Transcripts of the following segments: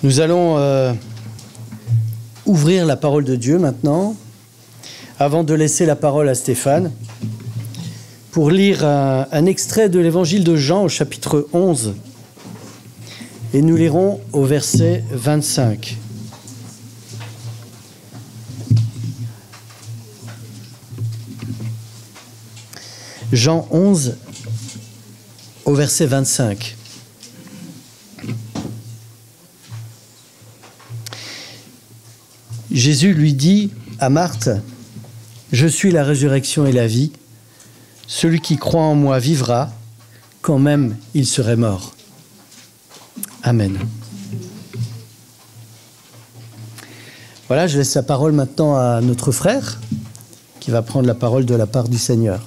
Nous allons ouvrir la parole de Dieu maintenant, avant de laisser la parole à Stéphane, pour lire un extrait de l'évangile de Jean au chapitre 11. Et nous lirons au verset 25. Jean 11, au verset 25. Jésus lui dit à Marthe, « Je suis la résurrection et la vie. Celui qui croit en moi vivra, quand même il serait mort. » Amen. Voilà, je laisse la parole maintenant à notre frère, qui va prendre la parole de la part du Seigneur.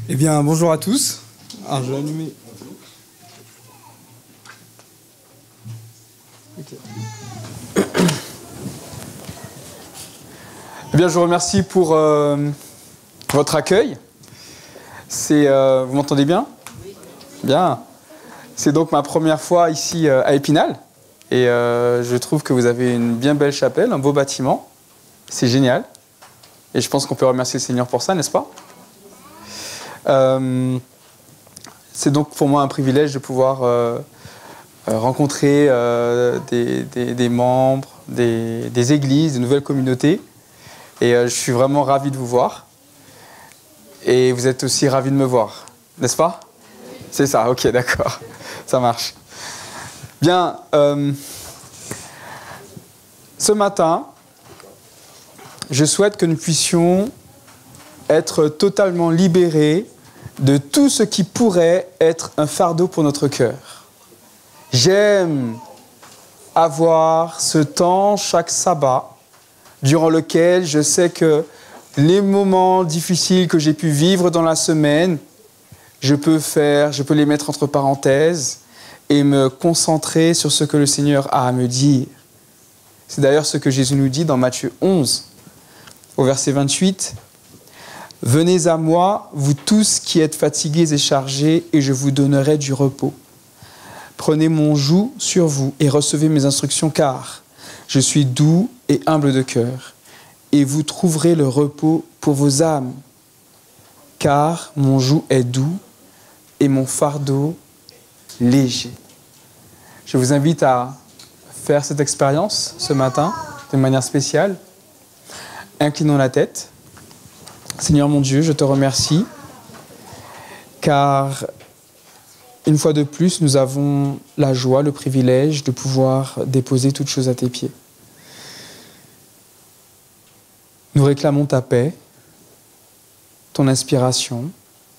Eh bien, bonjour à tous. Alors, je vais allumer. Okay. Eh bien, je vous remercie pour votre accueil. Vous m'entendez bien ? Oui. Bien. C'est donc ma première fois ici à Épinal. Et je trouve que vous avez une bien belle chapelle, un beau bâtiment. C'est génial. Et je pense qu'on peut remercier le Seigneur pour ça, n'est-ce pas ? C'est donc pour moi un privilège de pouvoir rencontrer des membres, des églises, des nouvelles communautés. Et je suis vraiment ravi de vous voir. Et vous êtes aussi ravis de me voir, n'est-ce pas ? C'est ça, ok, d'accord. Ça marche. Bien, ce matin, je souhaite que nous puissions être totalement libérés de tout ce qui pourrait être un fardeau pour notre cœur. J'aime avoir ce temps chaque sabbat durant lequel je sais que les moments difficiles que j'ai pu vivre dans la semaine, je peux les mettre entre parenthèses et me concentrer sur ce que le Seigneur a à me dire. C'est d'ailleurs ce que Jésus nous dit dans Matthieu 11, au verset 28. « Venez à moi, vous tous qui êtes fatigués et chargés, et je vous donnerai du repos. Prenez mon joug sur vous et recevez mes instructions, car je suis doux et humble de cœur, et vous trouverez le repos pour vos âmes. Car mon joug est doux et mon fardeau léger. » Je vous invite à faire cette expérience ce matin, de manière spéciale. Inclinons la tête. Seigneur mon Dieu, je te remercie, car une fois de plus, nous avons la joie, le privilège de pouvoir déposer toutes choses à tes pieds. Nous réclamons ta paix, ton inspiration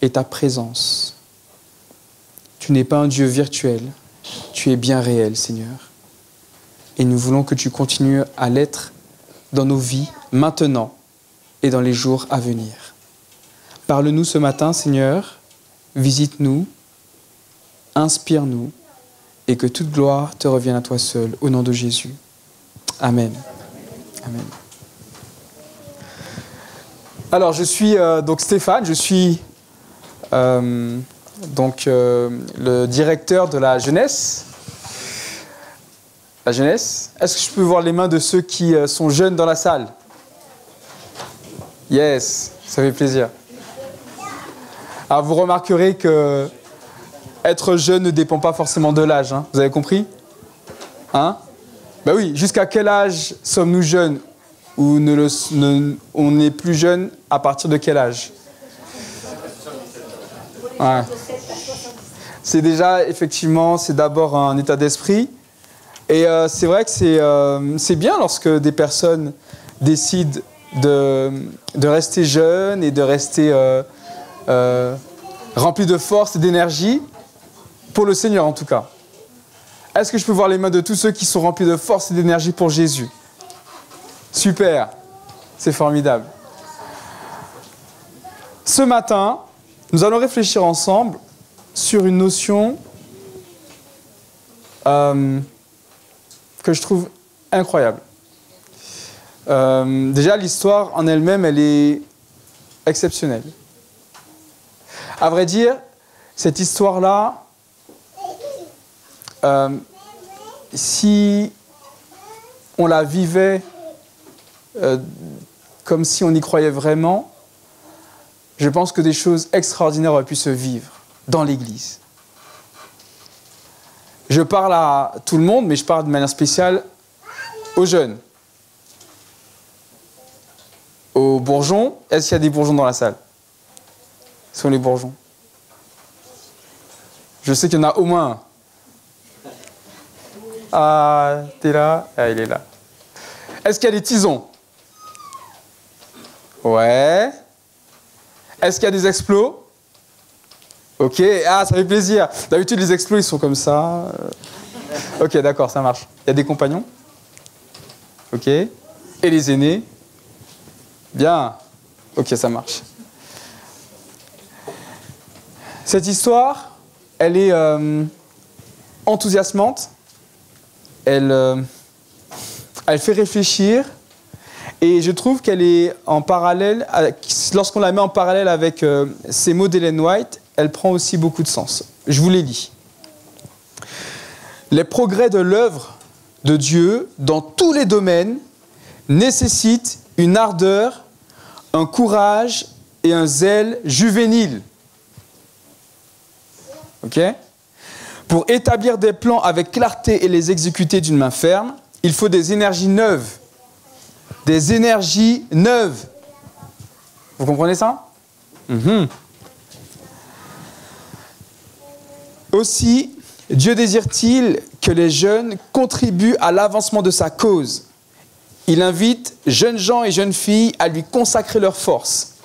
et ta présence. Tu n'es pas un Dieu virtuel, tu es bien réel, Seigneur. Et nous voulons que tu continues à l'être dans nos vies, maintenant et dans les jours à venir. Parle-nous ce matin, Seigneur, visite-nous, inspire-nous, et que toute gloire te revienne à toi seul, au nom de Jésus. Amen. Amen. Alors, je suis donc Stéphane, je suis le directeur de la jeunesse. La jeunesse. Est-ce que je peux voir les mains de ceux qui sont jeunes dans la salle ? Yes, ça fait plaisir. Alors vous remarquerez que être jeune ne dépend pas forcément de l'âge, hein. Vous avez compris ? Hein ? Ben oui, jusqu'à quel âge sommes-nous jeunes ? Ou on est plus jeune à partir de quel âge ? Ouais. C'est déjà, effectivement, c'est d'abord un état d'esprit. Et c'est vrai que c'est bien lorsque des personnes décident de rester jeunes et de rester remplis de force et d'énergie, pour le Seigneur en tout cas. Est-ce que je peux voir les mains de tous ceux qui sont remplis de force et d'énergie pour Jésus ? Super, c'est formidable. Ce matin, nous allons réfléchir ensemble sur une notion que je trouve incroyable. Déjà, l'histoire en elle-même, elle est exceptionnelle. À vrai dire, cette histoire-là, si on la vivait comme si on y croyait vraiment, je pense que des choses extraordinaires auraient pu se vivre dans l'Église. Je parle à tout le monde, mais je parle de manière spéciale aux jeunes. Aux bourgeons. Est-ce qu'il y a des bourgeons dans la salle? Ce sont les bourgeons. Je sais qu'il y en a au moins un. Ah, t'es là? Ah, il est là. Est-ce qu'il y a des tisons? Ouais. Est-ce qu'il y a des explos? Ok, ah, ça fait plaisir. D'habitude, les explos, ils sont comme ça. Ok, d'accord, ça marche. Il y a des compagnons? Ok. Et les aînés? Bien. Ok, ça marche. Cette histoire, elle est enthousiasmante. Elle fait réfléchir. Et je trouve qu'elle est en parallèle, lorsqu'on la met en parallèle avec ces mots d'Ellen White, elle prend aussi beaucoup de sens. Je vous les lis. Les progrès de l'œuvre de Dieu dans tous les domaines nécessitent une ardeur, un courage et un zèle juvénile. Ok ? Pour établir des plans avec clarté et les exécuter d'une main ferme, il faut des énergies neuves. Des énergies neuves. Vous comprenez ça ? Aussi, Dieu désire-t-il que les jeunes contribuent à l'avancement de sa cause. Il invite jeunes gens et jeunes filles à lui consacrer leur force,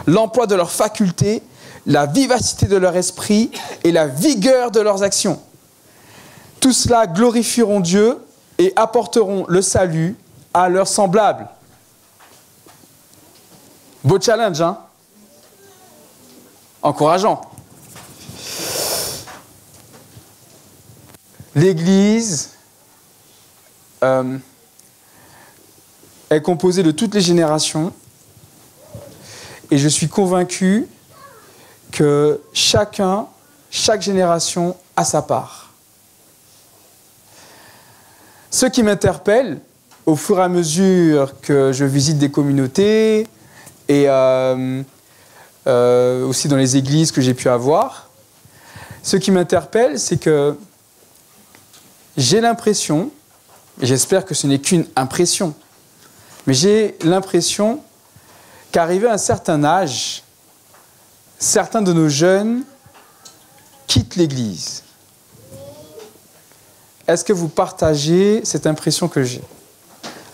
l'emploi de leurs facultés, la vivacité de leur esprit et la vigueur de leurs actions. Tout cela glorifieront Dieu et apporteront le salut à leurs semblables. Beau challenge, hein? Encourageant. L'Église est composée de toutes les générations et je suis convaincu que chaque génération a sa part. Ce qui m'interpelle au fur et à mesure que je visite des communautés et aussi dans les églises que j'ai pu avoir, ce qui m'interpelle, c'est que j'ai l'impression, et j'espère que ce n'est qu'une impression, mais j'ai l'impression qu'arrivé à un certain âge, certains de nos jeunes quittent l'Église. Est-ce que vous partagez cette impression que j'ai?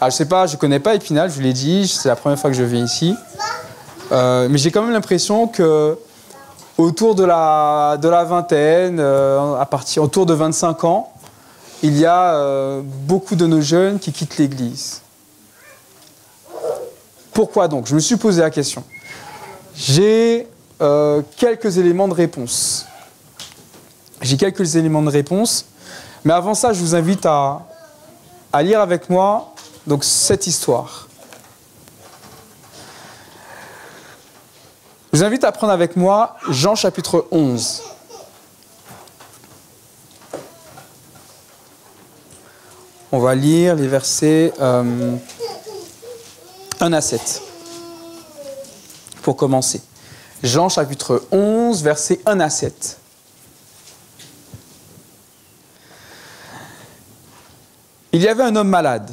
Alors, je ne sais pas, je ne connais pas Épinal, je vous l'ai dit, c'est la première fois que je viens ici. Mais j'ai quand même l'impression que autour de la vingtaine, autour de 25 ans, il y a beaucoup de nos jeunes qui quittent l'Église. Pourquoi donc? Je me suis posé la question. J'ai quelques éléments de réponse. Mais avant ça, je vous invite à lire avec moi donc, cette histoire. Je vous invite à prendre avec moi Jean chapitre 11. On va lire les versets 1 à 7. Pour commencer. Jean chapitre 11, versets 1 à 7. Il y avait un homme malade,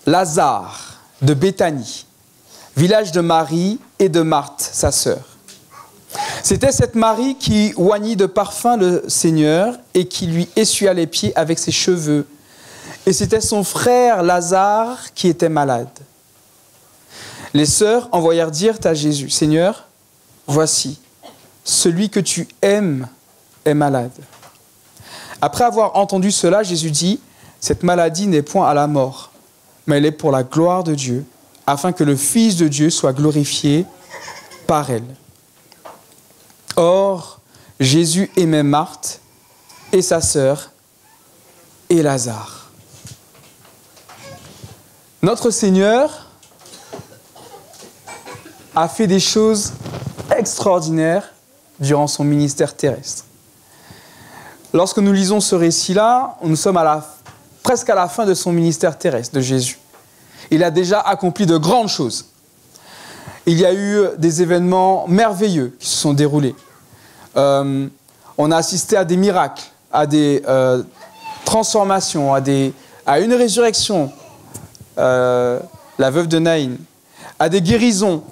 Lazare, de Béthanie, village de Marie et de Marthe, sa sœur. C'était cette Marie qui oignit de parfum le Seigneur et qui lui essuya les pieds avec ses cheveux. Et c'était son frère Lazare qui était malade. Les sœurs envoyèrent dire à Jésus, « Seigneur, voici, celui que tu aimes est malade. » Après avoir entendu cela, Jésus dit, « Cette maladie n'est point à la mort, mais elle est pour la gloire de Dieu, afin que le Fils de Dieu soit glorifié par elle. » Or, Jésus aimait Marthe et sa sœur et Lazare. Notre Seigneur a fait des choses extraordinaires durant son ministère terrestre. Lorsque nous lisons ce récit-là, nous sommes presque à la fin de son ministère terrestre, de Jésus. Il a déjà accompli de grandes choses. Il y a eu des événements merveilleux qui se sont déroulés. On a assisté à des miracles, à des transformations, à une résurrection, la veuve de Naïn, à des guérisons.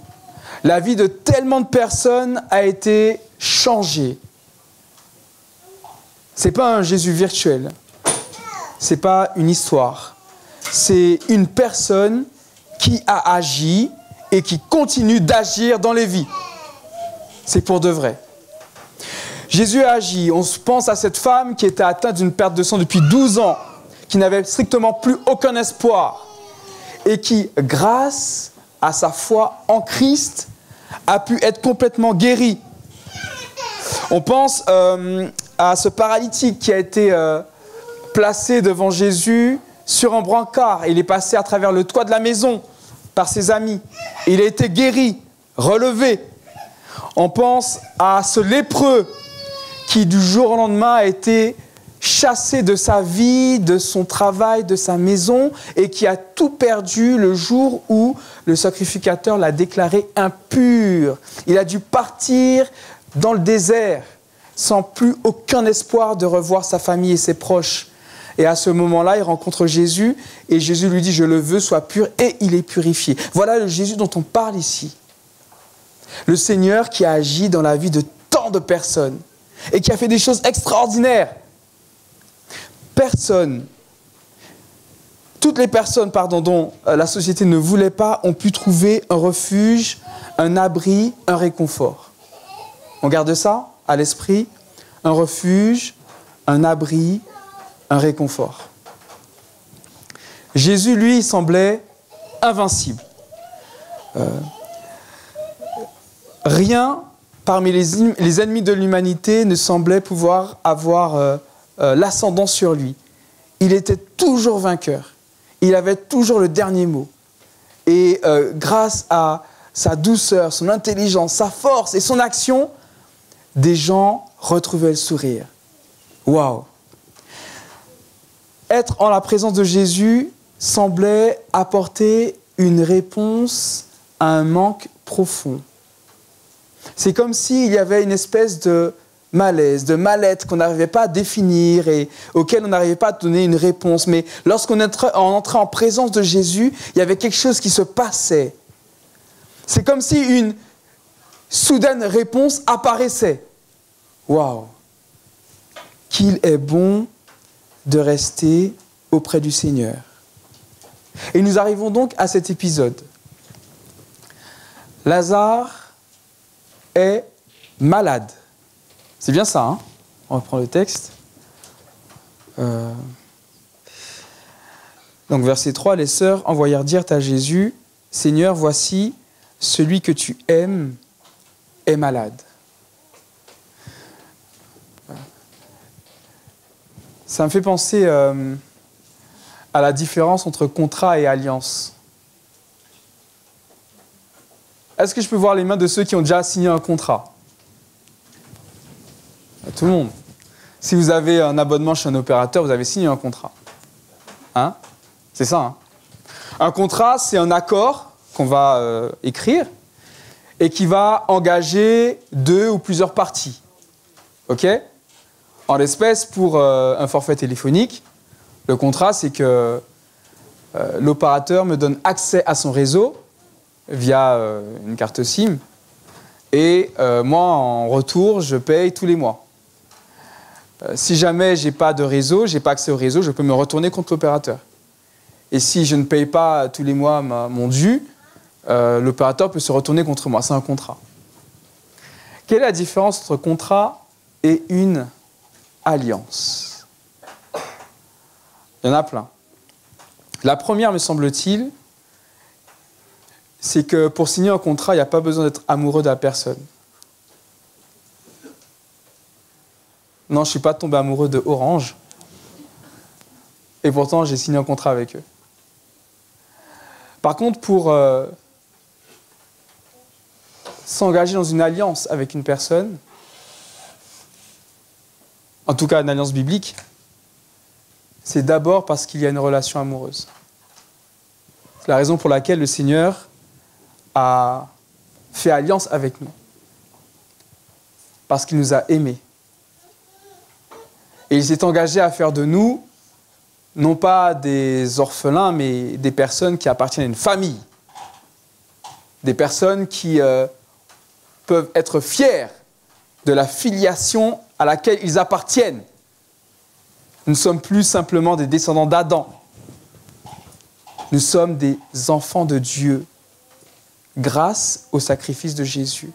La vie de tellement de personnes a été changée. Ce n'est pas un Jésus virtuel, ce n'est pas une histoire. C'est une personne qui a agi et qui continue d'agir dans les vies. C'est pour de vrai. Jésus a agi. On pense à cette femme qui était atteinte d'une perte de sang depuis 12 ans, qui n'avait strictement plus aucun espoir et qui, grâce à sa foi en Christ, a pu être complètement guérie. On pense à ce paralytique qui a été placé devant Jésus sur un brancard. Il est passé à travers le toit de la maison par ses amis. Il a été guéri, relevé. On pense à ce lépreux qui, du jour au lendemain, a été chassé de sa vie, de son travail, de sa maison, et qui a tout perdu le jour où le sacrificateur l'a déclaré impur. Il a dû partir dans le désert, sans plus aucun espoir de revoir sa famille et ses proches. Et à ce moment-là, il rencontre Jésus, et Jésus lui dit « Je le veux, sois pur », et il est purifié. Voilà le Jésus dont on parle ici. Le Seigneur qui a agi dans la vie de tant de personnes, et qui a fait des choses extraordinaires. Toutes les personnes dont la société ne voulait pas ont pu trouver un refuge, un abri, un réconfort. On garde ça à l'esprit, un refuge, un abri, un réconfort. Jésus, lui, semblait invincible. Rien parmi les ennemis de l'humanité ne semblait pouvoir avoir l'ascendant sur lui. Il était toujours vainqueur. Il avait toujours le dernier mot. Et grâce à sa douceur, son intelligence, sa force et son action, des gens retrouvaient le sourire. Waouh! Être en la présence de Jésus semblait apporter une réponse à un manque profond. C'est comme s'il y avait une espèce de malaise, de mal-être qu'on n'arrivait pas à définir et auquel on n'arrivait pas à donner une réponse. Mais lorsqu'on entrait en présence de Jésus, il y avait quelque chose qui se passait. C'est comme si une soudaine réponse apparaissait. Waouh! Qu'il est bon de rester auprès du Seigneur. Et nous arrivons donc à cet épisode. Lazare est malade. C'est bien ça, hein? On reprend le texte. Donc verset 3, les sœurs envoyèrent dire à Jésus, « Seigneur, voici, celui que tu aimes est malade. » Ça me fait penser à la différence entre contrat et alliance. Est-ce que je peux voir les mains de ceux qui ont déjà signé un contrat? Tout le monde. Si vous avez un abonnement chez un opérateur, vous avez signé un contrat. Hein? C'est ça. Hein? Un contrat, c'est un accord qu'on va écrire et qui va engager 2 ou plusieurs parties. OK? En l'espèce, pour un forfait téléphonique, le contrat, c'est que l'opérateur me donne accès à son réseau via une carte SIM et moi, en retour, je paye tous les mois. Si jamais je n'ai pas de réseau, je n'ai pas accès au réseau, je peux me retourner contre l'opérateur. Et si je ne paye pas tous les mois mon dû, l'opérateur peut se retourner contre moi. C'est un contrat. Quelle est la différence entre contrat et une alliance? Il y en a plein. La première, me semble-t-il, c'est que pour signer un contrat, il n'y a pas besoin d'être amoureux de la personne. Non, je ne suis pas tombé amoureux de Orange. Et pourtant, j'ai signé un contrat avec eux. Par contre, pour s'engager dans une alliance avec une personne, en tout cas une alliance biblique, c'est d'abord parce qu'il y a une relation amoureuse. C'est la raison pour laquelle le Seigneur a fait alliance avec nous. Parce qu'il nous a aimés. Et il s'est engagé à faire de nous, non pas des orphelins, mais des personnes qui appartiennent à une famille. Des personnes qui peuvent être fiers de la filiation à laquelle ils appartiennent. Nous ne sommes plus simplement des descendants d'Adam. Nous sommes des enfants de Dieu, grâce au sacrifice de Jésus.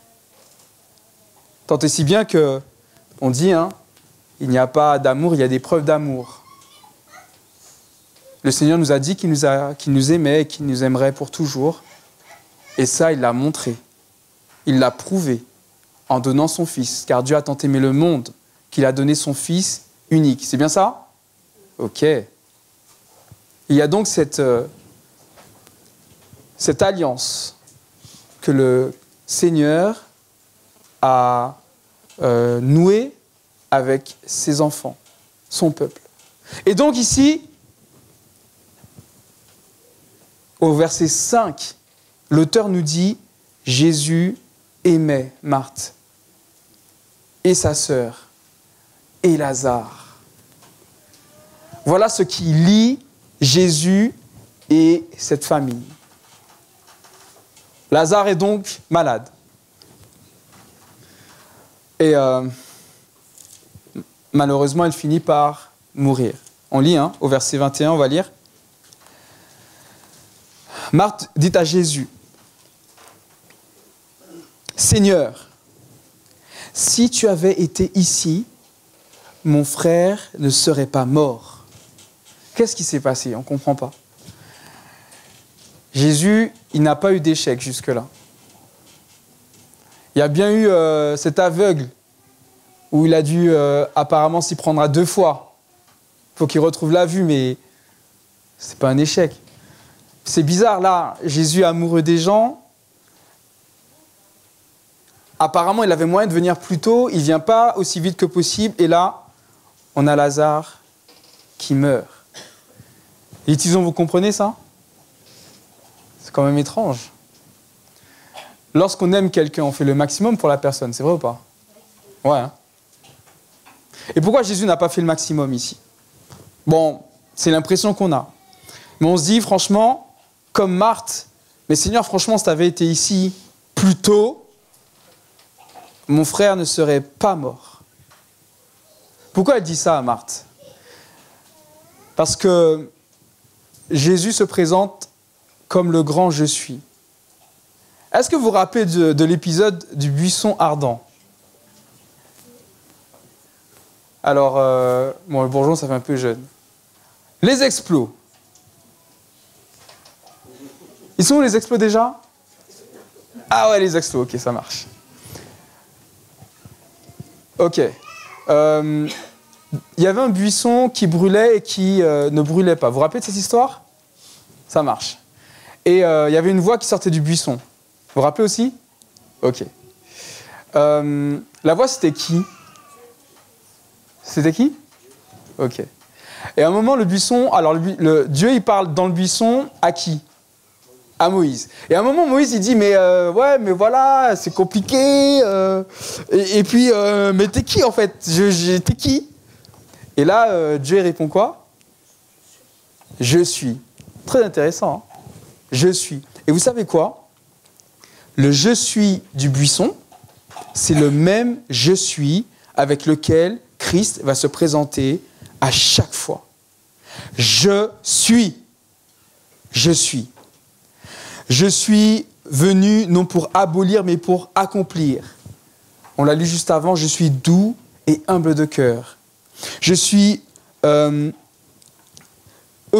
Tant et si bien que, on dit, il n'y a pas d'amour, il y a des preuves d'amour. Le Seigneur nous a dit qu'il nous aimait et qu'il nous aimerait pour toujours. Et ça, il l'a montré. Il l'a prouvé en donnant son Fils. Car Dieu a tant aimé le monde qu'il a donné son Fils unique. C'est bien ça? Ok. Il y a donc cette alliance que le Seigneur a nouée avec ses enfants, son peuple. Et donc ici, au verset 5, l'auteur nous dit « Jésus aimait Marthe et sa sœur et Lazare ». Voilà ce qui lie Jésus et cette famille. Lazare est donc malade. Et malheureusement, il finit par mourir. On lit, au verset 21, on va lire. Marthe dit à Jésus, « Seigneur, si tu avais été ici, mon frère ne serait pas mort. » Qu'est-ce qui s'est passé? On ne comprend pas. Jésus, il n'a pas eu d'échec jusque-là. Il y a bien eu cet aveugle où il a dû apparemment s'y prendre à 2 fois. Il faut qu'il retrouve la vue, mais ce n'est pas un échec. C'est bizarre, là, Jésus est amoureux des gens. Apparemment, il avait moyen de venir plus tôt, il ne vient pas aussi vite que possible. Et là, on a Lazare qui meurt. Et Tison, vous comprenez ça? C'est quand même étrange. Lorsqu'on aime quelqu'un, on fait le maximum pour la personne, c'est vrai ou pas? Ouais. Et pourquoi Jésus n'a pas fait le maximum ici? Bon, c'est l'impression qu'on a. Mais on se dit, franchement, comme Marthe, mais Seigneur, franchement, si tu avais été ici plus tôt, mon frère ne serait pas mort. Pourquoi elle dit ça à Marthe? Parce que Jésus se présente comme le grand je suis. Est-ce que vous vous rappelez de l'épisode du buisson ardent? Alors, bon, le bourgeon, ça fait un peu jeune. Les explos. Ils sont où les explos déjà? Ah ouais, les explos, ok, ça marche. Ok. Il y avait un buisson qui brûlait et qui ne brûlait pas. Vous vous rappelez de cette histoire? Ça marche. Et il y avait une voix qui sortait du buisson. Vous vous rappelez aussi? Ok. La voix, c'était qui? C'était qui? Ok. Et à un moment, le buisson... Alors, Dieu, il parle dans le buisson à qui? À Moïse. Et à un moment, Moïse, il dit, mais ouais, mais voilà, c'est compliqué. Et puis, mais t'es qui, en fait? T'es qui? Et là, Dieu répond quoi? Je suis. Très intéressant. Hein? Je suis. Et vous savez quoi? Le je suis du buisson, c'est le même je suis avec lequel Christ va se présenter à chaque fois. Je suis. Je suis. Je suis venu non pour abolir, mais pour accomplir. On l'a lu juste avant, je suis doux et humble de cœur. Je suis au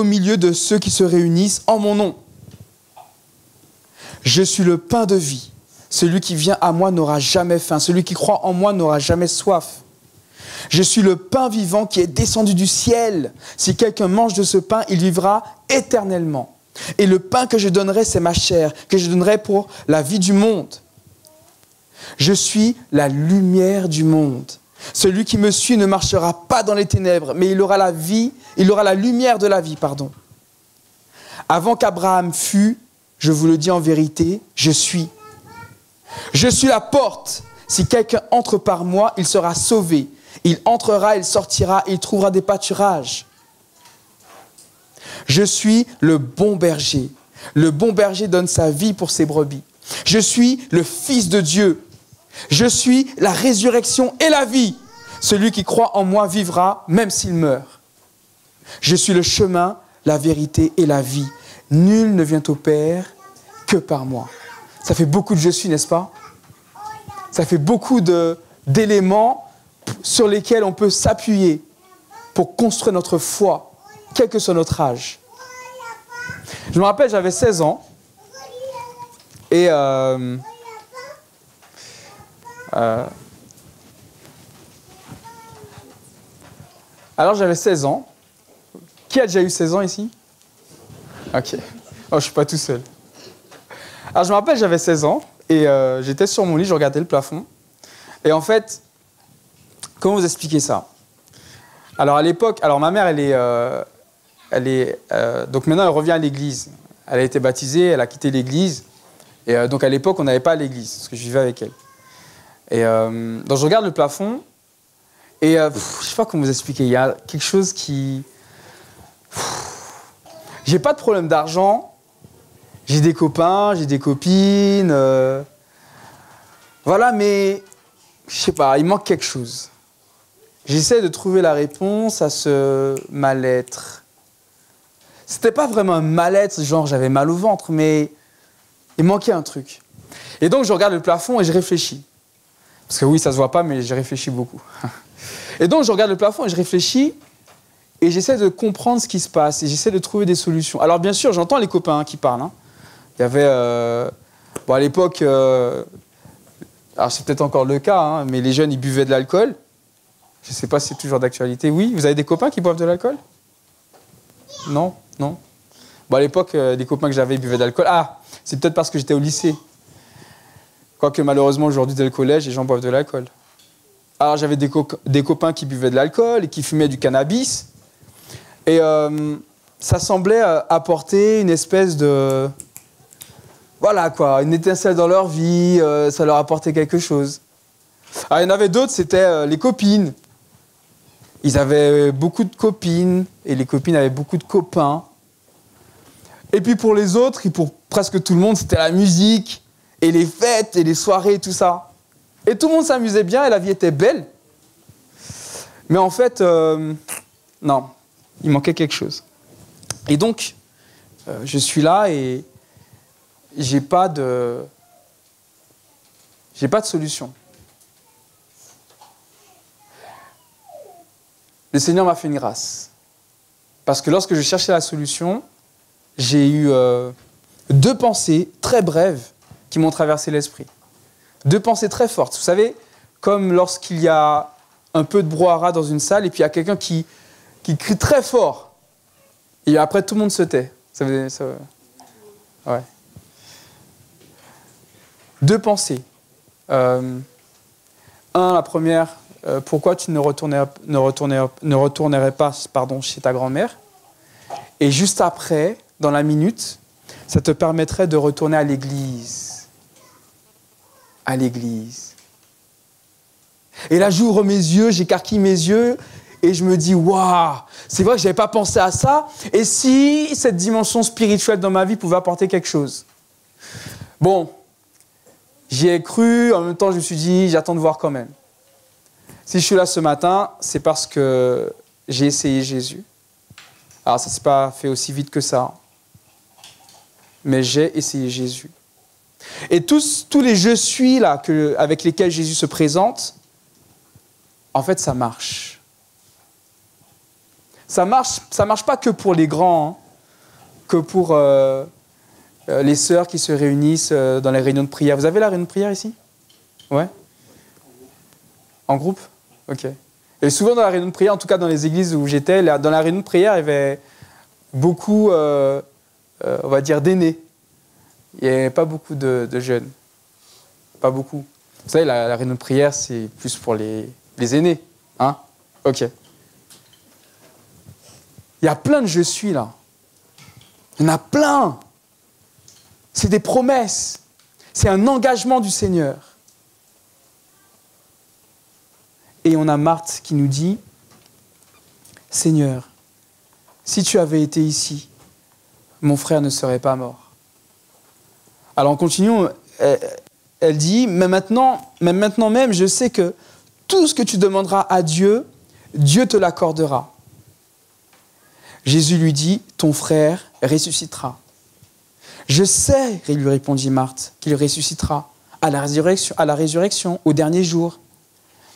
milieu de ceux qui se réunissent en mon nom. Je suis le pain de vie. Celui qui vient à moi n'aura jamais faim. Celui qui croit en moi n'aura jamais soif. Je suis le pain vivant qui est descendu du ciel. Si quelqu'un mange de ce pain, il vivra éternellement. Et le pain que je donnerai, c'est ma chair, que je donnerai pour la vie du monde. Je suis la lumière du monde. Celui qui me suit ne marchera pas dans les ténèbres, mais il aura la vie, il aura la lumière de la vie, pardon. Avant qu'Abraham fût, je vous le dis en vérité, je suis. Je suis la porte. Si quelqu'un entre par moi, il sera sauvé. Il entrera, il sortira, il trouvera des pâturages. Je suis le bon berger. Le bon berger donne sa vie pour ses brebis. Je suis le Fils de Dieu. Je suis la résurrection et la vie. Celui qui croit en moi vivra, même s'il meurt. Je suis le chemin, la vérité et la vie. Nul ne vient au Père que par moi. Ça fait beaucoup de je suis, n'est-ce pas? Ça fait beaucoup d'éléments sur lesquels on peut s'appuyer pour construire notre foi, quel que soit notre âge. Je me rappelle, j'avais 16 ans et alors j'avais 16 ans. Qui a déjà eu 16 ans ici? Ok. Oh, je ne suis pas tout seul. Alors je me rappelle, j'avais 16 ans et j'étais sur mon lit, je regardais le plafond. Et en fait, comment vous expliquer ça? Alors à l'époque, ma mère, donc maintenant elle revient à l'église. Elle a été baptisée, elle a quitté l'église. Et donc à l'époque, on n'allait pas à l'église, parce que je vivais avec elle. Et donc je regarde le plafond, et je ne sais pas comment vous expliquer, il y a quelque chose qui... J'ai pas de problème d'argent, j'ai des copains, j'ai des copines, voilà, mais je sais pas, il manque quelque chose. J'essaie de trouver la réponse à ce mal-être. C'était pas vraiment un mal-être, genre j'avais mal au ventre, mais il manquait un truc. Et donc je regarde le plafond et je réfléchis. Parce que oui, ça se voit pas, mais j'ai réfléchi beaucoup. Et donc je regarde le plafond et je réfléchis et j'essaie de comprendre ce qui se passe et j'essaie de trouver des solutions. Alors bien sûr, j'entends les copains qui parlent. Hein. Il y avait, à l'époque, alors c'est peut-être encore le cas, hein, mais les jeunes, ils buvaient de l'alcool. Je ne sais pas si c'est toujours d'actualité. Oui, vous avez des copains qui boivent de l'alcool? Non, non. Bon, à l'époque, les copains que j'avais buvaient de l'alcool. Ah, c'est peut-être parce que j'étais au lycée. Quoique malheureusement, aujourd'hui, dès le collège, les gens boivent de l'alcool. Alors j'avais des copains qui buvaient de l'alcool et qui fumaient du cannabis. Et ça semblait apporter une espèce de... Voilà quoi, une étincelle dans leur vie, ça leur apportait quelque chose. Alors il y en avait d'autres, c'était les copines. Ils avaient beaucoup de copines et les copines avaient beaucoup de copains. Et puis pour les autres, et pour presque tout le monde, c'était la musique et les fêtes et les soirées et tout ça. Et tout le monde s'amusait bien et la vie était belle. Mais en fait, non, il manquait quelque chose. Et donc, je suis là et j'ai pas de solution. Le Seigneur m'a fait une grâce. Parce que lorsque je cherchais la solution, j'ai eu 2 pensées très brèves qui m'ont traversé l'esprit. 2 pensées très fortes. Vous savez, comme lorsqu'il y a un peu de brouhaha dans une salle et puis il y a quelqu'un qui crie très fort. Et après, tout le monde se tait. Ouais. 2 pensées. La première, pourquoi tu ne retournerais pas chez ta grand-mère? Et juste après, dans la minute, ça te permettrait de retourner à l'église. À l'église. Et là, j'ouvre mes yeux, j'écarquille mes yeux et je me dis, waouh, c'est vrai que je n'avais pas pensé à ça. Et si cette dimension spirituelle dans ma vie pouvait apporter quelque chose? Bon, j'y ai cru, en même temps, je me suis dit, j'attends de voir quand même. Si je suis là ce matin, c'est parce que j'ai essayé Jésus. Alors, ça ne s'est pas fait aussi vite que ça. Mais j'ai essayé Jésus. Et tous les « je suis » là, avec lesquels Jésus se présente, en fait, ça marche. Ça marche pas que pour les grands, hein, que pour les sœurs qui se réunissent dans les réunions de prière. Vous avez la réunion de prière ici? Ouais? En groupe? Ok. Et souvent dans la réunion de prière, en tout cas dans les églises où j'étais, dans la réunion de prière, il y avait beaucoup, on va dire, d'aînés. Il n'y avait pas beaucoup de jeunes. Pas beaucoup. Vous savez, la réunion de prière, c'est plus pour les aînés. Hein? Ok. Il y a plein de je suis là. Il y en a plein. C'est des promesses. C'est un engagement du Seigneur. Et on a Marthe qui nous dit, Seigneur, si tu avais été ici, mon frère ne serait pas mort. Alors en continuant, elle dit, mais maintenant même, je sais que tout ce que tu demanderas à Dieu, Dieu te l'accordera. Jésus lui dit, ton frère ressuscitera. Je sais, lui répondit Marthe, qu'il ressuscitera à la résurrection, au dernier jour.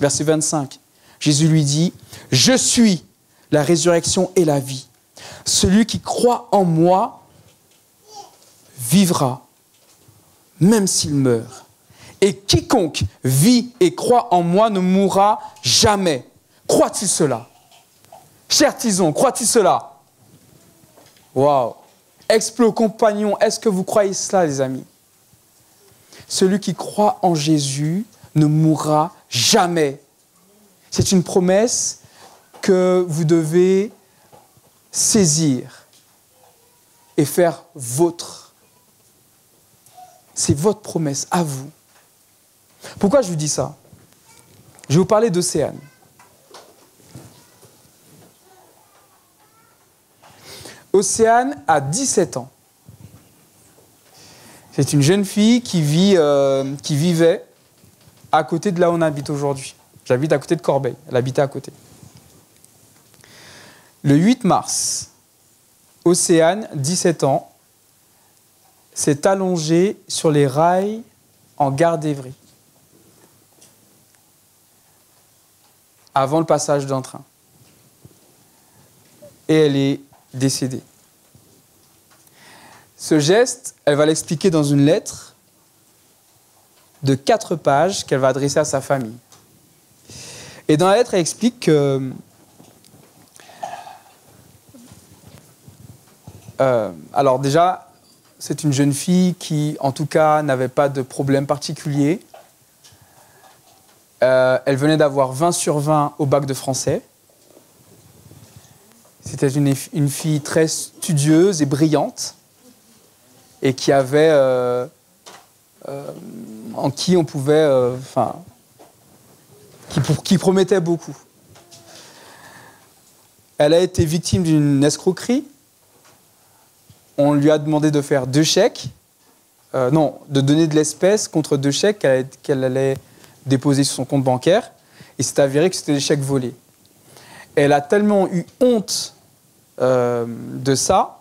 Verset 25. Jésus lui dit, je suis la résurrection et la vie. Celui qui croit en moi vivra, même s'il meurt. Et quiconque vit et croit en moi ne mourra jamais. Crois-tu cela? Cher Tison, crois-tu cela? Waouh! Explos, compagnons, est-ce que vous croyez cela, les amis? Celui qui croit en Jésus ne mourra jamais. C'est une promesse que vous devez saisir et faire vôtre. C'est votre promesse à vous. Pourquoi je vous dis ça? Je vais vous parler d'Océane. Océane a 17 ans. C'est une jeune fille qui vivait à côté de là où on habite aujourd'hui. J'habite à côté de Corbeil. Elle habitait à côté. Le 8 mars, Océane, 17 ans, s'est allongée sur les rails en gare d'Évry, avant le passage d'un train. Et elle est décédée. Ce geste, elle va l'expliquer dans une lettre de 4 pages qu'elle va adresser à sa famille. Et dans la lettre, elle explique que alors déjà, c'est une jeune fille qui, en tout cas, n'avait pas de problème particulier. Elle venait d'avoir 20 sur 20 au bac de français. C'était une fille très studieuse et brillante et qui avait, en qui on pouvait, qui promettait beaucoup. Elle a été victime d'une escroquerie. On lui a demandé de faire 2 chèques, de donner de l'espèce contre 2 chèques qu'elle allait déposer sur son compte bancaire. Et c'est avéré que c'était des chèques volés. Elle a tellement eu honte de ça,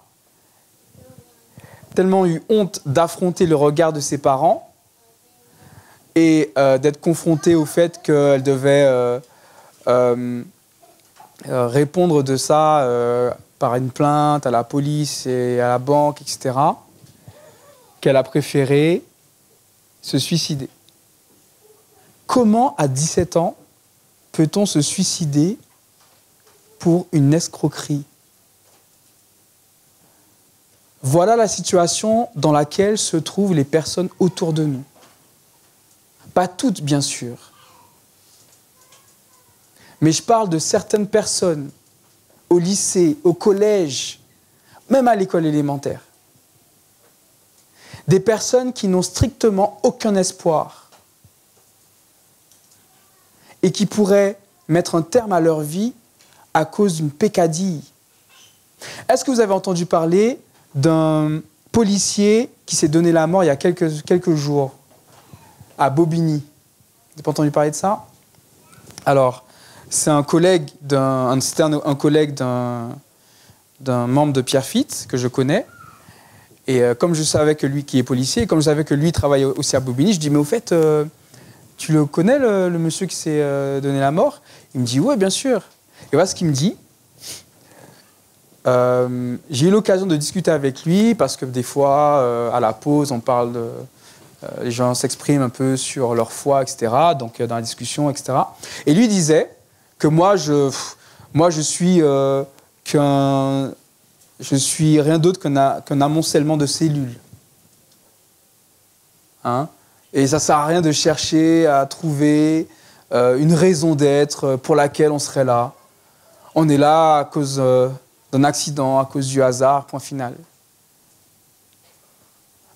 tellement eu honte d'affronter le regard de ses parents et d'être confrontée au fait qu'elle devait répondre de ça par une plainte à la police et à la banque, etc., qu'elle a préféré se suicider. Comment, à 17 ans, peut-on se suicider pour une escroquerie? Voilà la situation dans laquelle se trouvent les personnes autour de nous. Pas toutes, bien sûr. Mais je parle de certaines personnes au lycée, au collège, même à l'école élémentaire. Des personnes qui n'ont strictement aucun espoir et qui pourraient mettre un terme à leur vie à cause d'une peccadille. Est-ce que vous avez entendu parler d'un policier qui s'est donné la mort il y a quelques jours à Bobigny? Vous n'avez pas entendu parler de ça? Alors, c'est un collègue d'un membre de Pierrefitte que je connais. Et comme je savais que lui, qui est policier, et comme je savais que lui travaillait aussi à Bobigny, je dis, mais au fait, tu le connais, le monsieur qui s'est donné la mort? Il me dit, oui, bien sûr. Et voilà ce qu'il me dit. J'ai eu l'occasion de discuter avec lui, parce que des fois, à la pause, on parle de... les gens s'expriment un peu sur leur foi, etc., donc dans la discussion, etc. Et lui disait que moi je suis je suis rien d'autre qu'un amoncellement de cellules. Hein? Et ça ne sert à rien de chercher à trouver une raison d'être pour laquelle on serait là. On est là à cause d'un accident, à cause du hasard, point final.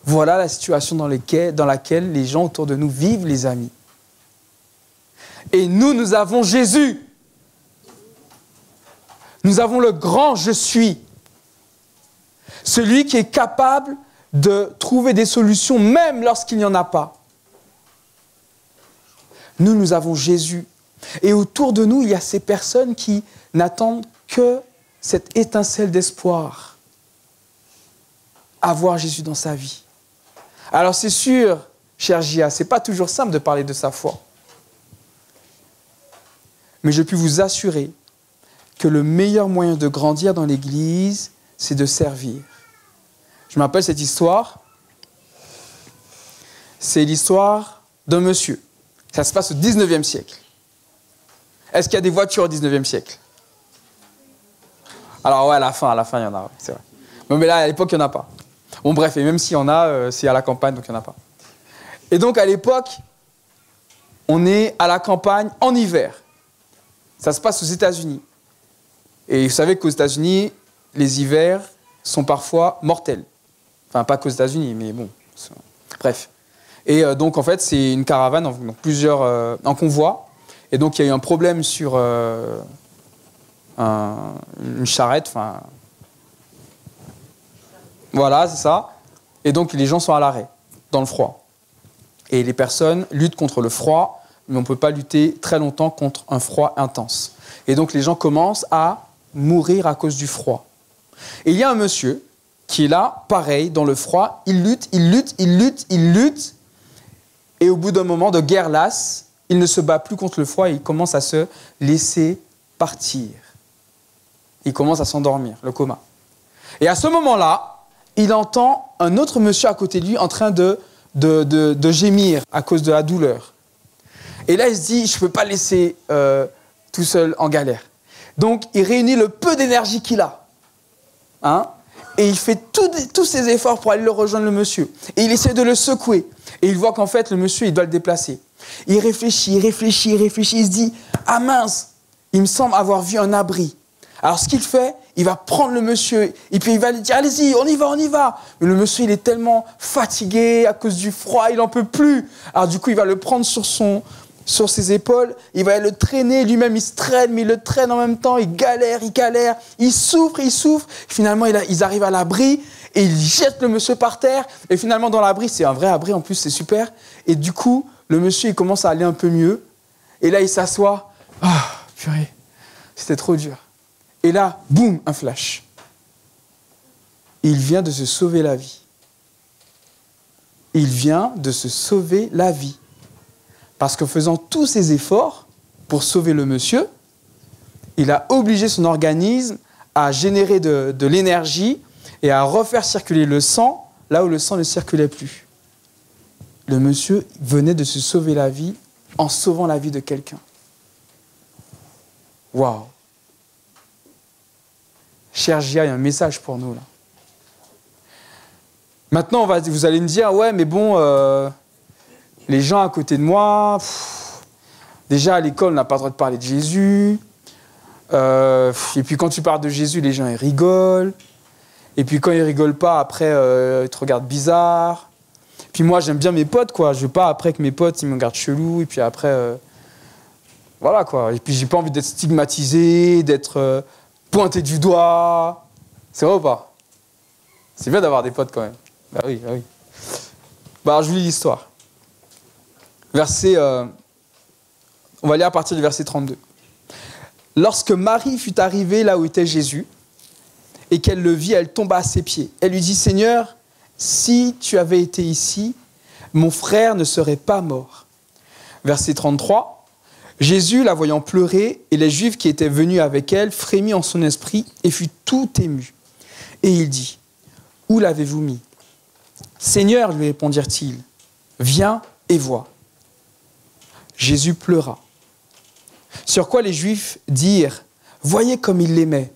Voilà la situation dans laquelle les gens autour de nous vivent, les amis. Et nous avons Jésus. Nous avons le grand je suis. Celui qui est capable de trouver des solutions même lorsqu'il n'y en a pas. Nous avons Jésus. Et autour de nous, il y a ces personnes qui n'attendent que cette étincelle d'espoir. Avoir Jésus dans sa vie. Alors c'est sûr, cher Gia, c'est pas toujours simple de parler de sa foi. Mais je puis vous assurer que le meilleur moyen de grandir dans l'Église, c'est de servir. Je me rappelle cette histoire. C'est l'histoire d'un monsieur. Ça se passe au 19e siècle. Est-ce qu'il y a des voitures au 19e siècle? Alors ouais, à la fin, il y en a, c'est vrai. Mais là, à l'époque, il n'y en a pas. Bon bref, et même s'il y en a, c'est à la campagne, donc il n'y en a pas. Et donc à l'époque, on est à la campagne en hiver. Ça se passe aux États-Unis. Et vous savez qu'aux États-Unis, les hivers sont parfois mortels. Enfin, pas qu'aux États-Unis, mais bon. Bref. Et donc, en fait, c'est une caravane, donc plusieurs, en convoi. Et donc, il y a eu un problème sur une charrette. Enfin, voilà, c'est ça. Et donc, les gens sont à l'arrêt, dans le froid. Et les personnes luttent contre le froid, mais on ne peut pas lutter très longtemps contre un froid intense. Et donc, les gens commencent à mourir à cause du froid. Et il y a un monsieur qui est là, pareil, dans le froid. Il lutte. Et au bout d'un moment de guerre lasse, il ne se bat plus contre le froid et il commence à se laisser partir. Il commence à s'endormir, le coma. Et à ce moment-là, il entend un autre monsieur à côté de lui en train de gémir à cause de la douleur. Et là, il se dit, je ne peux pas le laisser tout seul en galère. Donc, il réunit le peu d'énergie qu'il a. Hein? Et il fait tous ses efforts pour aller le rejoindre, le monsieur. Et il essaie de le secouer. Et il voit qu'en fait, le monsieur, il doit le déplacer. Il réfléchit, il se dit, ah mince, il me semble avoir vu un abri. Alors, ce qu'il fait, il va prendre le monsieur, et puis il va lui dire, allez-y, on y va. Mais le monsieur, il est tellement fatigué à cause du froid, il n'en peut plus. Alors, du coup, il va le prendre sur ses épaules, il va le traîner, lui-même il se traîne, mais il le traîne en même temps, il galère, il souffre. Finalement, ils arrivent à l'abri et ils jettent le monsieur par terre. Et finalement, dans l'abri, c'est un vrai abri en plus, c'est super. Et du coup, le monsieur, il commence à aller un peu mieux. Et là, il s'assoit. Ah, purée, c'était trop dur. Et là, boum, un flash. Il vient de se sauver la vie. Il vient de se sauver la vie. Parce qu'en faisant tous ses efforts pour sauver le monsieur, il a obligé son organisme à générer de l'énergie et à refaire circuler le sang là où le sang ne circulait plus. Le monsieur venait de se sauver la vie en sauvant la vie de quelqu'un. Waouh! Cher Gia, il y a un message pour nous là. Maintenant, vous allez me dire, ouais, mais bon... les gens à côté de moi, déjà à l'école, on n'a pas le droit de parler de Jésus. Et puis quand tu parles de Jésus, les gens ils rigolent. Et puis quand ils rigolent pas, après, ils te regardent bizarre. Puis moi, j'aime bien mes potes, quoi. Je veux pas après que mes potes, ils me regardent chelou. Et puis après, voilà, quoi. Et puis j'ai pas envie d'être stigmatisé, d'être pointé du doigt. C'est vrai ou pas? C'est bien d'avoir des potes quand même. Bah oui. Bah alors, je vous lis l'histoire. On va lire à partir du verset 32. Lorsque Marie fut arrivée là où était Jésus, et qu'elle le vit, elle tomba à ses pieds. Elle lui dit, Seigneur, si tu avais été ici, mon frère ne serait pas mort. Verset 33. Jésus, la voyant pleurer, et les Juifs qui étaient venus avec elle, frémit en son esprit et fut tout ému. Et il dit, où l'avez-vous mis? Seigneur, lui répondirent-ils, viens et vois. Jésus pleura. Sur quoi les Juifs dirent « Voyez comme il l'aimait ».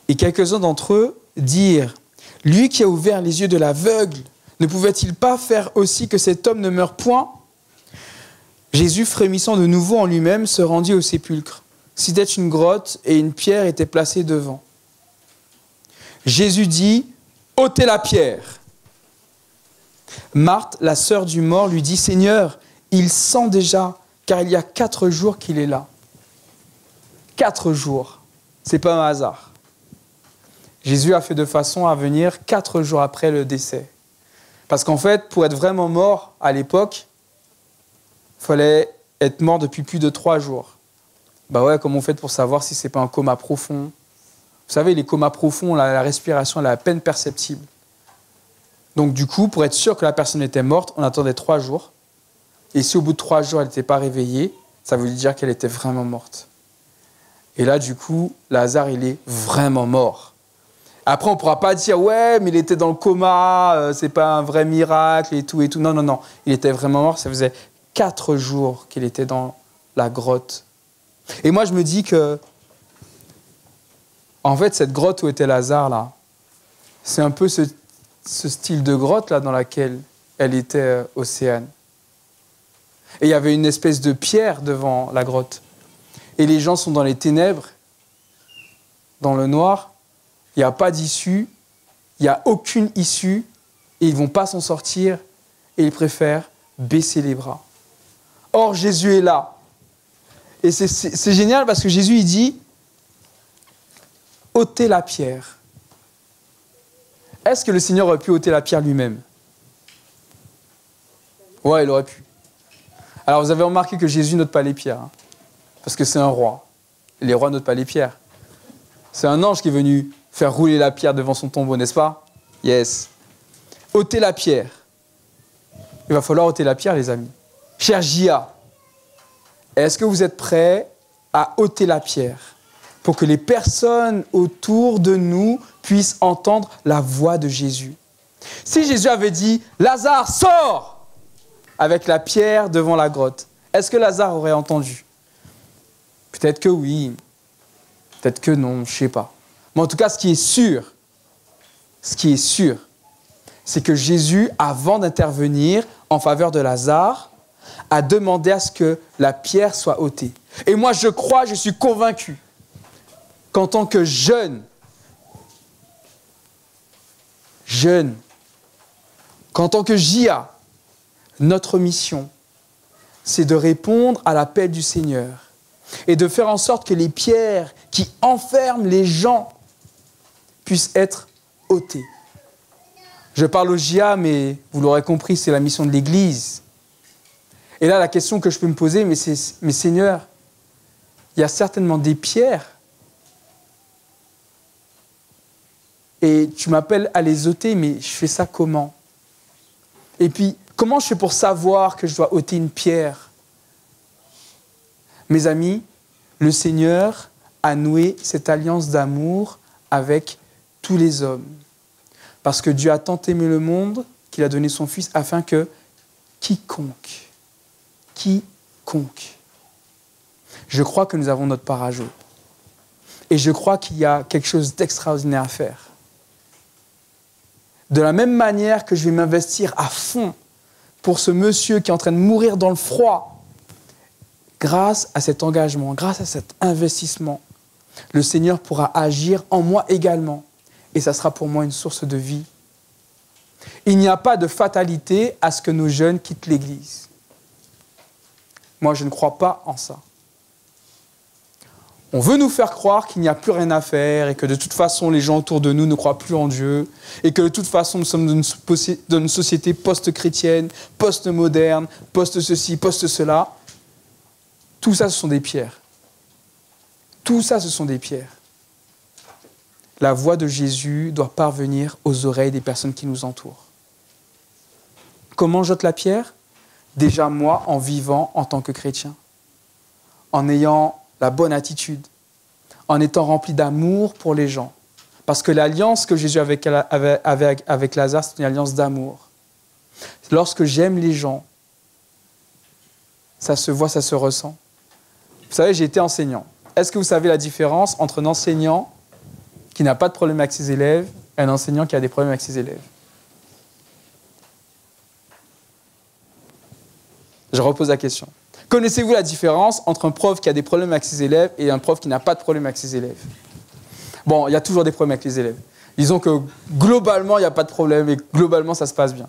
Et quelques-uns d'entre eux dirent « Lui qui a ouvert les yeux de l'aveugle, ne pouvait-il pas faire aussi que cet homme ne meure point ?» Jésus, frémissant de nouveau en lui-même, se rendit au sépulcre. C'était une grotte et une pierre était placée devant. Jésus dit « ôtez la pierre ». Marthe, la sœur du mort, lui dit « Seigneur, il sent déjà, car il y a 4 jours qu'il est là. » 4 jours, c'est pas un hasard. Jésus a fait de façon à venir 4 jours après le décès. Parce qu'en fait, pour être vraiment mort à l'époque, il fallait être mort depuis plus de 3 jours. Bah ouais, comment on fait pour savoir si c'est pas un coma profond? Vous savez, les comas profonds, la respiration elle est à peine perceptible. Donc du coup, pour être sûr que la personne était morte, on attendait 3 jours. Et si au bout de 3 jours, elle n'était pas réveillée, ça voulait dire qu'elle était vraiment morte. Et là, du coup, Lazare, il est vraiment mort. Après, on ne pourra pas dire « Ouais, mais il était dans le coma, c'est pas un vrai miracle et tout et tout. » Non, non, non. Il était vraiment mort. Ça faisait 4 jours qu'il était dans la grotte. Et moi, je me dis que, en fait, cette grotte où était Lazare, là, c'est un peu ce style de grotte là, dans laquelle elle était Océane. Et il y avait une espèce de pierre devant la grotte. Et les gens sont dans les ténèbres, dans le noir. Il n'y a pas d'issue, il n'y a aucune issue, et ils ne vont pas s'en sortir, et ils préfèrent baisser les bras. Or, Jésus est là. Et c'est génial parce que Jésus, il dit, ôtez la pierre. Est-ce que le Seigneur aurait pu ôter la pierre lui-même? Ouais, il aurait pu. Alors, vous avez remarqué que Jésus n'ôte pas les pierres, hein, parce que c'est un roi. Les rois n'ôtent pas les pierres. C'est un ange qui est venu faire rouler la pierre devant son tombeau, n'est-ce pas? Yes. Ôtez la pierre. Il va falloir ôter la pierre, les amis. Cher J.A., est-ce que vous êtes prêts à ôter la pierre pour que les personnes autour de nous puissent entendre la voix de Jésus? Si Jésus avait dit « Lazare, sors !» avec la pierre devant la grotte, est-ce que Lazare aurait entendu? Peut-être que oui, peut-être que non, je ne sais pas. Mais en tout cas, ce qui est sûr, c'est que Jésus, avant d'intervenir en faveur de Lazare, a demandé à ce que la pierre soit ôtée. Et moi, je suis convaincu qu'en tant que jeune, qu'en tant que J.A., notre mission, c'est de répondre à l'appel du Seigneur et de faire en sorte que les pierres qui enferment les gens puissent être ôtées. Je parle au J.A., mais vous l'aurez compris, c'est la mission de l'Église. Et là, la question que je peux me poser, mais Seigneur, il y a certainement des pierres et tu m'appelles à les ôter, mais je fais ça comment? Et puis, comment je fais pour savoir que je dois ôter une pierre? Mes amis, le Seigneur a noué cette alliance d'amour avec tous les hommes. Parce que Dieu a tant aimé le monde qu'il a donné son Fils afin que quiconque, je crois que nous avons notre part à jouer. Et je crois qu'il y a quelque chose d'extraordinaire à faire. De la même manière que je vais m'investir à fond pour ce monsieur qui est en train de mourir dans le froid, grâce à cet engagement, grâce à cet investissement, le Seigneur pourra agir en moi également. Et ça sera pour moi une source de vie. Il n'y a pas de fatalité à ce que nos jeunes quittent l'Église. Moi, je ne crois pas en ça. On veut nous faire croire qu'il n'y a plus rien à faire et que de toute façon, les gens autour de nous ne croient plus en Dieu et que de toute façon, nous sommes dans une société post-chrétienne, post-moderne, post-ceci, post-cela. Tout ça, ce sont des pierres. Tout ça, ce sont des pierres. La voix de Jésus doit parvenir aux oreilles des personnes qui nous entourent. Comment jette la pierre? Déjà moi, en vivant en tant que chrétien, en ayant la bonne attitude, en étant rempli d'amour pour les gens. Parce que l'alliance que Jésus avait avec Lazare, c'est une alliance d'amour. Lorsque j'aime les gens, ça se voit, ça se ressent. Vous Vous savez, j'ai été enseignant. Est-ce que vous savez la différence entre un enseignant qui n'a pas de problème avec ses élèves et un enseignant qui a des problèmes avec ses élèves? Je repose la question. Connaissez-vous la différence entre un prof qui a des problèmes avec ses élèves et un prof qui n'a pas de problème avec ses élèves? Bon, il y a toujours des problèmes avec les élèves. Disons que globalement, il n'y a pas de problème et globalement, ça se passe bien.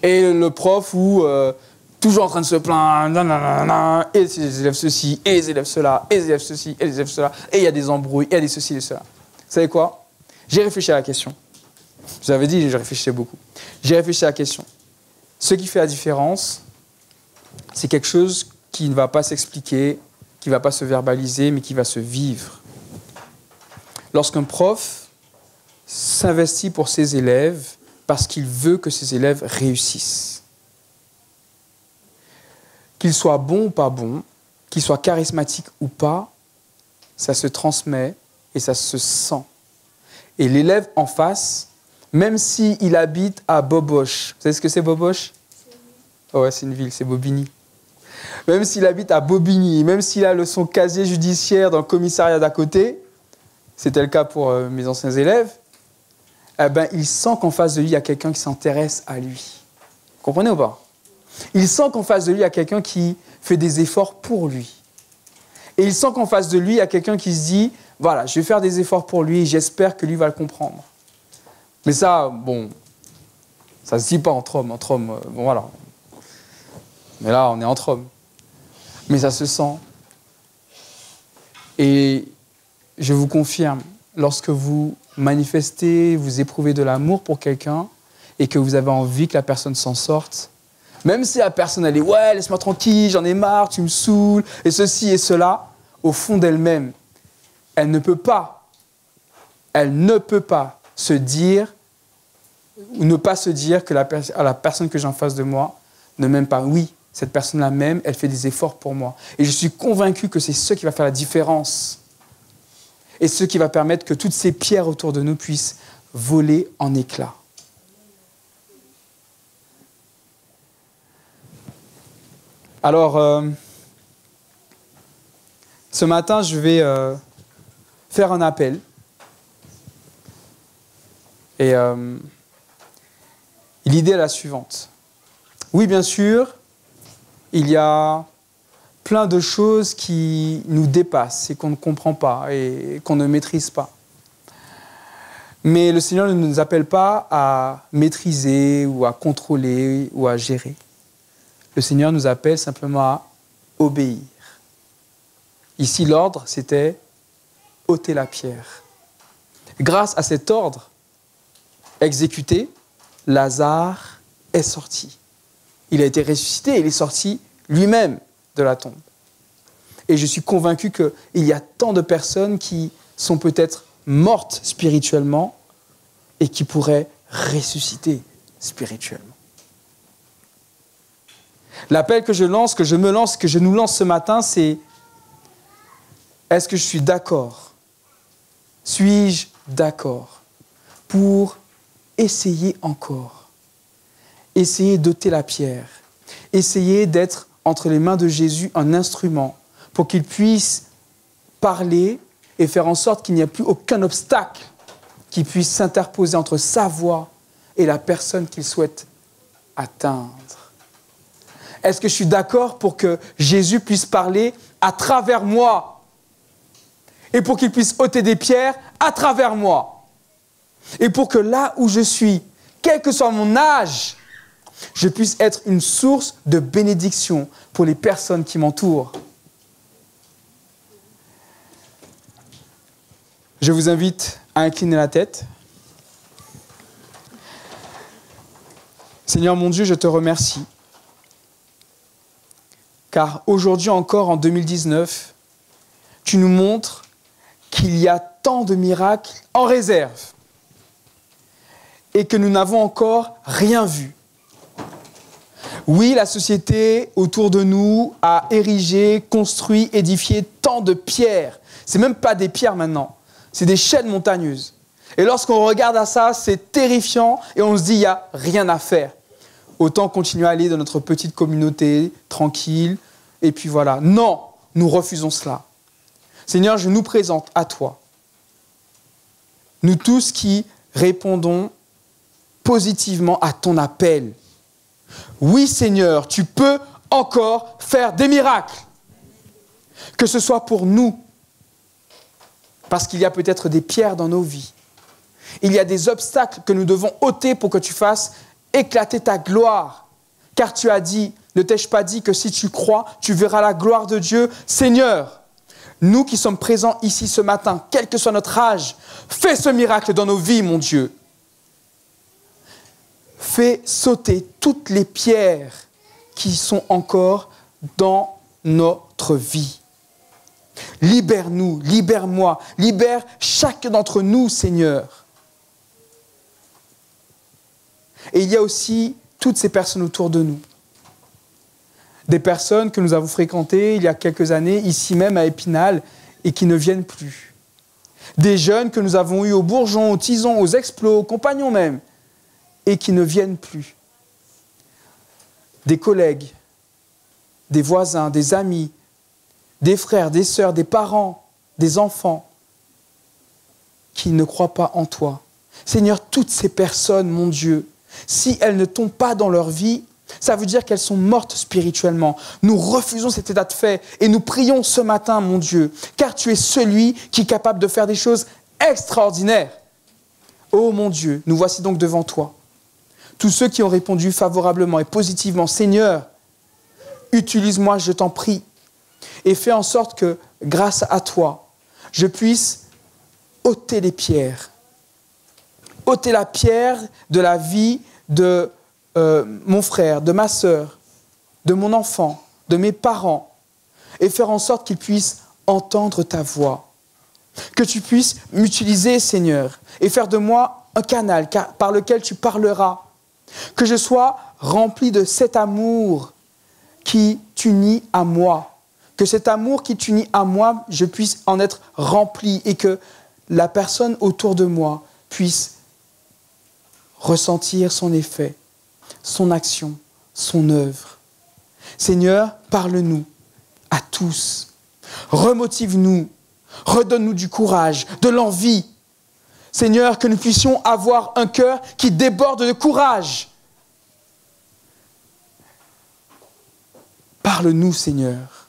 Et le prof où toujours en train de se plaindre, et les élèves ceci, et les élèves cela, et les élèves ceci, et les élèves cela, et il y a des embrouilles, et il y a des ceci, et cela. Vous savez quoi? J'ai réfléchi à la question. Je vous avais dit, je réfléchissais beaucoup. J'ai réfléchi à la question. Ce qui fait la différence, c'est quelque chose qui ne va pas s'expliquer, qui ne va pas se verbaliser, mais qui va se vivre. Lorsqu'un prof s'investit pour ses élèves parce qu'il veut que ses élèves réussissent. Qu'ils soient bons ou pas bons, qu'ils soient charismatiques ou pas, ça se transmet et ça se sent. Et l'élève en face, même s'il habite à Boboche, vous savez ce que c'est Boboche? Oh ouais, c'est une ville, c'est Bobigny. Même s'il habite à Bobigny, même s'il a son casier judiciaire dans le commissariat d'à côté, c'était le cas pour mes anciens élèves, eh ben, il sent qu'en face de lui, il y a quelqu'un qui s'intéresse à lui. Vous comprenez ou pas? Il sent qu'en face de lui, il y a quelqu'un qui fait des efforts pour lui. Et il sent qu'en face de lui, il y a quelqu'un qui se dit, voilà, je vais faire des efforts pour lui et j'espère que lui va le comprendre. Mais ça, bon, ça ne se dit pas entre hommes. Entre hommes, bon voilà. Mais là, on est entre hommes. Mais ça se sent. Et je vous confirme, lorsque vous manifestez, vous éprouvez de l'amour pour quelqu'un et que vous avez envie que la personne s'en sorte, même si la personne, elle est « ouais, laisse-moi tranquille, j'en ai marre, tu me saoules, et ceci et cela », au fond d'elle-même, elle ne peut pas se dire, ou ne pas se dire que la personne que j'ai en face de moi ne m'aime pas. Oui, cette personne-là m'aime, elle fait des efforts pour moi. Et je suis convaincu que c'est ce qui va faire la différence. Et ce qui va permettre que toutes ces pierres autour de nous puissent voler en éclats. Alors, ce matin, je vais faire un appel. Et l'idée est la suivante. Oui, bien sûr, il y a plein de choses qui nous dépassent et qu'on ne comprend pas et qu'on ne maîtrise pas. Mais le Seigneur ne nous appelle pas à maîtriser ou à contrôler ou à gérer. Le Seigneur nous appelle simplement à obéir. Ici, l'ordre, c'était ôter la pierre. Grâce à cet ordre exécuté, Lazare est sorti. Il a été ressuscité et il est sorti lui-même de la tombe. Et je suis convaincu qu'il y a tant de personnes qui sont peut-être mortes spirituellement et qui pourraient ressusciter spirituellement. L'appel que je lance, que je nous lance ce matin, c'est: est-ce que je suis d'accord? Suis-je d'accord pour essayer encore? Essayer d'ôter la pierre. Essayer d'être entre les mains de Jésus un instrument pour qu'il puisse parler et faire en sorte qu'il n'y ait plus aucun obstacle qui puisse s'interposer entre sa voix et la personne qu'il souhaite atteindre. Est-ce que je suis d'accord pour que Jésus puisse parler à travers moi et pour qu'il puisse ôter des pierres à travers moi et pour que là où je suis, quel que soit mon âge, je puisse être une source de bénédiction pour les personnes qui m'entourent. Je vous invite à incliner la tête. Seigneur mon Dieu, je te remercie. Car aujourd'hui encore, en 2019, tu nous montres qu'il y a tant de miracles en réserve et que nous n'avons encore rien vu. Oui, la société autour de nous a érigé, construit, édifié tant de pierres. Ce n'est même pas des pierres maintenant, c'est des chaînes montagneuses. Et lorsqu'on regarde à ça, c'est terrifiant et on se dit, il n'y a rien à faire. Autant continuer à aller dans notre petite communauté, tranquille, et puis voilà. Non, nous refusons cela. Seigneur, je nous présente à toi. Nous tous qui répondons positivement à ton appel. Oui, Seigneur, tu peux encore faire des miracles. Que ce soit pour nous, parce qu'il y a peut-être des pierres dans nos vies. Il y a des obstacles que nous devons ôter pour que tu fasses éclater ta gloire. Car tu as dit, ne t'ai-je pas dit que si tu crois, tu verras la gloire de Dieu. Seigneur, nous qui sommes présents ici ce matin, quel que soit notre âge, fais ce miracle dans nos vies, mon Dieu. Fais sauter toutes les pierres qui sont encore dans notre vie. Libère-nous, libère-moi, libère chacun d'entre nous, Seigneur. Et il y a aussi toutes ces personnes autour de nous. Des personnes que nous avons fréquentées il y a quelques années, ici même à Épinal, et qui ne viennent plus. Des jeunes que nous avons eus au Bourgeon, au Tison, aux Explos, aux Compagnons même, et qui ne viennent plus. Des collègues, des voisins, des amis, des frères, des sœurs, des parents, des enfants qui ne croient pas en toi. Seigneur, toutes ces personnes, mon Dieu, si elles ne tombent pas dans leur vie, ça veut dire qu'elles sont mortes spirituellement. Nous refusons cet état de fait et nous prions ce matin, mon Dieu, car tu es celui qui est capable de faire des choses extraordinaires. Oh mon Dieu, nous voici donc devant toi. Tous ceux qui ont répondu favorablement et positivement, Seigneur, utilise-moi, je t'en prie, et fais en sorte que, grâce à toi, je puisse ôter les pierres. Ôter la pierre de la vie de mon frère, de ma sœur, de mon enfant, de mes parents, et faire en sorte qu'ils puissent entendre ta voix. Que tu puisses m'utiliser, Seigneur, et faire de moi un canal par lequel tu parleras. Que je sois rempli de cet amour qui t'unit à moi. Que cet amour qui t'unit à moi, je puisse en être rempli et que la personne autour de moi puisse ressentir son effet, son action, son œuvre. Seigneur, parle-nous à tous. Remotive-nous. Redonne-nous du courage, de l'envie. Seigneur, que nous puissions avoir un cœur qui déborde de courage. Parle-nous, Seigneur.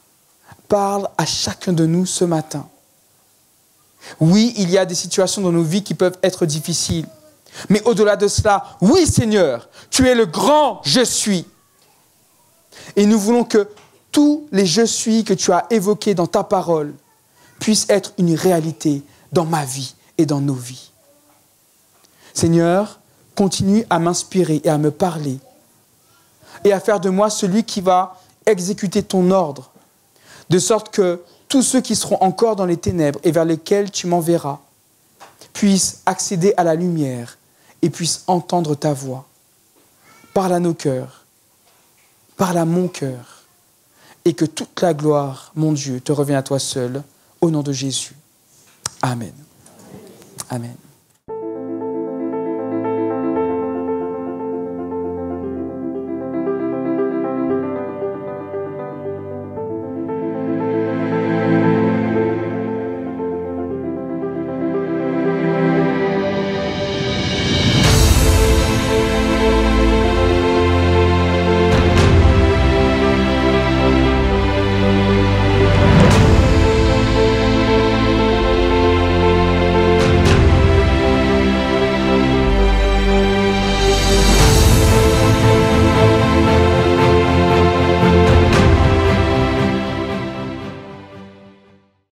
Parle à chacun de nous ce matin. Oui, il y a des situations dans nos vies qui peuvent être difficiles. Mais au-delà de cela, oui, Seigneur, tu es le grand je suis. Et nous voulons que tous les je suis que tu as évoqués dans ta parole puissent être une réalité dans ma vie et dans nos vies. Seigneur, continue à m'inspirer et à me parler et à faire de moi celui qui va exécuter ton ordre, de sorte que tous ceux qui seront encore dans les ténèbres et vers lesquels tu m'enverras puissent accéder à la lumière et puissent entendre ta voix. Parle à nos cœurs, parle à mon cœur, et que toute la gloire, mon Dieu, te revienne à toi seul, au nom de Jésus. Amen. Amen.